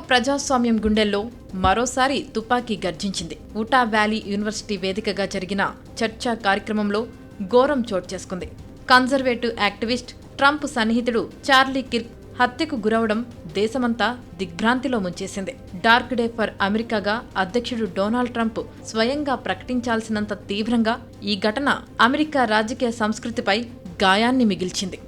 ప్రజాస్వామ్యం గుండెల్లో మరోసారి తుపాకీ గర్జించింది. ఉటా వ్యాలీ యూనివర్సిటీ వేదికగా జరిగిన చర్చా కార్యక్రమంలో ఘోరం చోటు చేసుకుంది. కన్జర్వేటివ్ యాక్టివిస్ట్, ట్రంప్ సన్నిహితుడు చార్లీ కిర్క్ హత్యకు గురవడం దేశమంతా దిగ్భ్రాంతిలో ముంచేసింది. డార్క్ డే ఫర్ అమెరికాగా అధ్యక్షుడు డొనాల్డ్ ట్రంప్ స్వయంగా ప్రకటించాల్సినంత తీవ్రంగా ఈ ఘటన అమెరికా రాజకీయ సంస్కృతిపై గాయాన్ని మిగిల్చింది.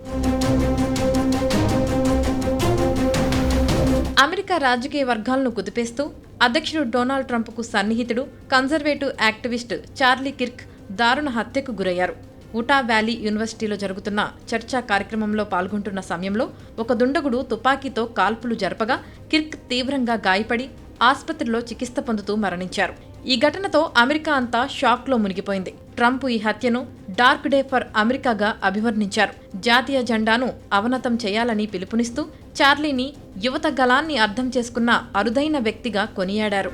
అమెరికా రాజకీయ వర్గాలను కుదిపేస్తూ అధ్యక్షుడు డొనాల్డ్ ట్రంప్కు సన్నిహితుడు, కన్జర్వేటివ్ యాక్టివిస్ట్ చార్లీ కిర్క్ దారుణ హత్యకు గురయ్యారు. ఉటా వ్యాలీ యూనివర్సిటీలో జరుగుతున్న చర్చా కార్యక్రమంలో పాల్గొంటున్న సమయంలో ఒక దుండగుడు తుపాకీతో కాల్పులు జరపగా కిర్క్ తీవ్రంగా గాయపడి ఆస్పత్రిలో చికిత్స పొందుతూ మరణించారు. ఈ ఘటనతో అమెరికా అంతా షాక్లో మునిగిపోయింది. ట్రంప్ ఈ హత్యను డార్క్ డే ఫర్ అమెరికాగా అభివర్ణించారు. జాతీయ జెండాను అవనతం చేయాలని పిలుపునిస్తూ చార్లీని యువత గళాన్ని అర్థం చేసుకున్న అరుదైన వ్యక్తిగా కొనియాడారు.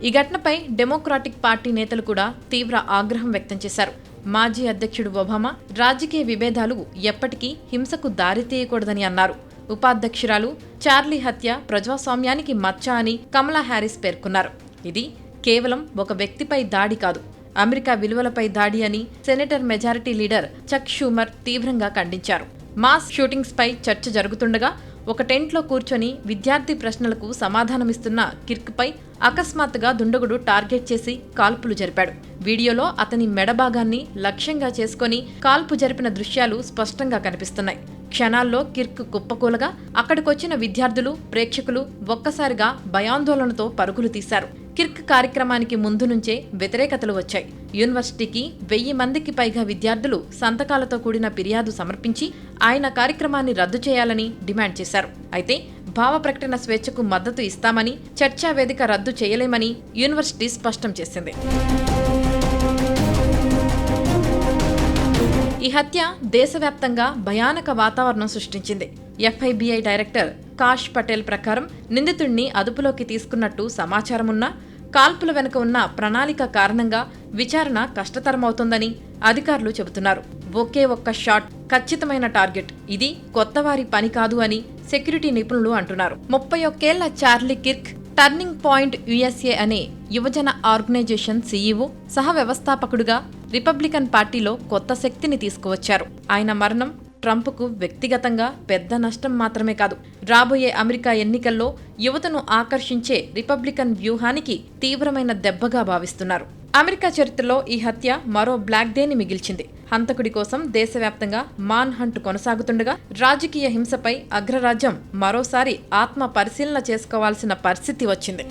ఈ ఘటనపై డెమోక్రాటిక్ పార్టీ నేతలు కూడా తీవ్ర ఆగ్రహం వ్యక్తం చేశారు. మాజీ అధ్యక్షుడు ఒబామా రాజకీయ విభేదాలు ఎప్పటికీ హింసకు దారితీయకూడదని అన్నారు. ఉపాధ్యక్షురాలు చార్లీ హత్య ప్రజాస్వామ్యానికి మచ్చ అని కమలా హ్యారిస్ పేర్కొన్నారు. ఇది కేవలం ఒక వ్యక్తిపై దాడి కాదు, అమెరికా విలువలపై దాడి అని సెనేటర్ మెజారిటీ లీడర్ చక్ షూమర్ తీవ్రంగా ఖండించారు. మాస్ షూటింగ్స్పై చర్చ జరుగుతుండగా ఒక టెంట్లో కూర్చొని విద్యార్థి ప్రశ్నలకు సమాధానమిస్తున్న కిర్క్పై అకస్మాత్తుగా దుండగుడు టార్గెట్ చేసి కాల్పులు జరిపాడు. వీడియోలో అతని మెడభాగాన్ని లక్ష్యంగా చేసుకుని కాల్పు జరిపిన దృశ్యాలు స్పష్టంగా కనిపిస్తున్నాయి. క్షణాల్లో కిర్క్ కుప్పకూలగా అక్కడికొచ్చిన విద్యార్థులు, ప్రేక్షకులు ఒక్కసారిగా భయాందోళనతో పరుగులు తీశారు. కిర్క్ కార్యక్రమానికి ముందు నుంచే వ్యతిరేకతలు వచ్చాయి. యూనివర్సిటీకి 1000 మందికి పైగా విద్యార్థులు సంతకాలతో కూడిన ఫిర్యాదు సమర్పించి ఆయన కార్యక్రమాన్ని రద్దు చేయాలని డిమాండ్ చేశారు. అయితే భావ ప్రకటన స్వేచ్ఛకు మద్దతు ఇస్తామని, చర్చా వేదిక రద్దు చేయలేమని యూనివర్సిటీ స్పష్టం చేసింది. ఈ హత్య దేశవ్యాప్తంగా భయానక వాతావరణం సృష్టించింది. ఎఫ్ఐబిఐ డైరెక్టర్ కాష్ పటేల్ ప్రకారం నిందితుడిని అదుపులోకి తీసుకున్నట్టు సమాచారమున్నా కాల్పుల వెనుక ఉన్న ప్రణాళిక కారణంగా విచారణ కష్టతరమవుతోందని అధికారులు చెబుతున్నారు. ఒకే ఒక్క షాట్, ఖచ్చితమైన టార్గెట్, ఇది కొత్తవారి పని కాదు అని సెక్యూరిటీ నిపుణులు అంటున్నారు. 31 ఏళ్ల Charlie Kirk turning point USA అనే యువజన ఆర్గనైజేషన్ సీఈఓ, సహ వ్యవస్థాపకుడుగా రిపబ్లికన్ పార్టీలో కొత్త శక్తిని తీసుకువచ్చారు. ఆయన మరణం ట్రంప్కు వ్యక్తిగతంగా పెద్ద నష్టం మాత్రమే కాదు, రాబోయే అమెరికా ఎన్నికల్లో యువతను ఆకర్షించే రిపబ్లికన్ వ్యూహానికి తీవ్రమైన దెబ్బగా భావిస్తున్నారు. అమెరికా చరిత్రలో ఈ హత్య మరో బ్లాక్ డేని మిగిల్చింది. హంతకుడి కోసం దేశవ్యాప్తంగా మాన్ హంట్ కొనసాగుతుండగా రాజకీయ హింసపై అగ్రరాజ్యం మరోసారి ఆత్మ పరిశీలన చేసుకోవాల్సిన పరిస్థితి వచ్చింది.